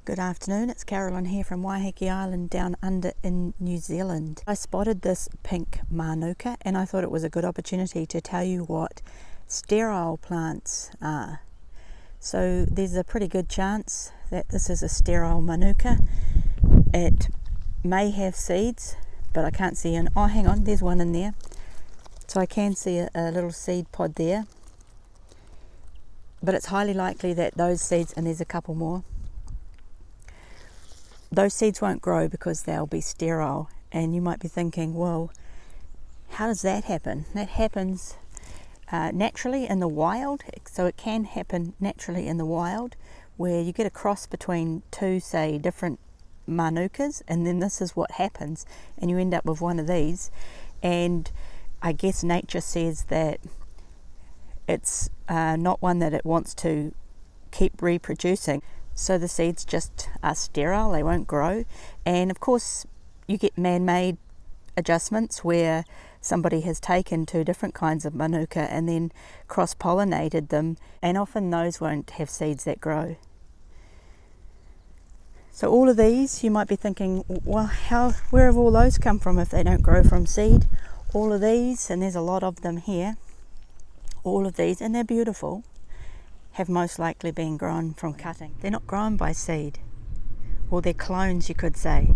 Good afternoon, it's Carolyn here from Waiheke Island down under in New Zealand. I spotted this pink manuka and I thought it was a good opportunity to tell you what sterile plants are. So there's a pretty good chance that this is a sterile manuka. It may have seeds, but I can't see an, oh hang on, there's one in there. So I can see a little seed pod there. But it's highly likely that those seeds, and there's a couple more, those seeds won't grow because they'll be sterile. And you might be thinking, well, how does that happen? That happens naturally in the wild. So it can happen naturally in the wild where you get a cross between two, say, different manukas, and then this is what happens, and you end up with one of these. And I guess nature says that it's not one that it wants to keep reproducing. So the seeds just are sterile, they won't grow. And of course you get man-made adjustments where somebody has taken two different kinds of manuka and then cross-pollinated them, and often those won't have seeds that grow. So all of these, you might be thinking, well, where have all those come from if they don't grow from seed? All of these, and there's a lot of them here, all of these, and they're beautiful, have most likely been grown from cutting. They're not grown by seed, or they're clones, you could say.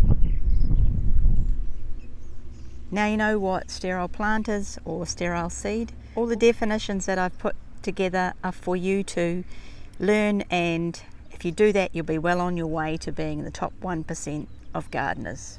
Now you know what sterile plant is or sterile seed. All the definitions that I've put together are for you to learn, and if you do that, you'll be well on your way to being in the top 1% of gardeners.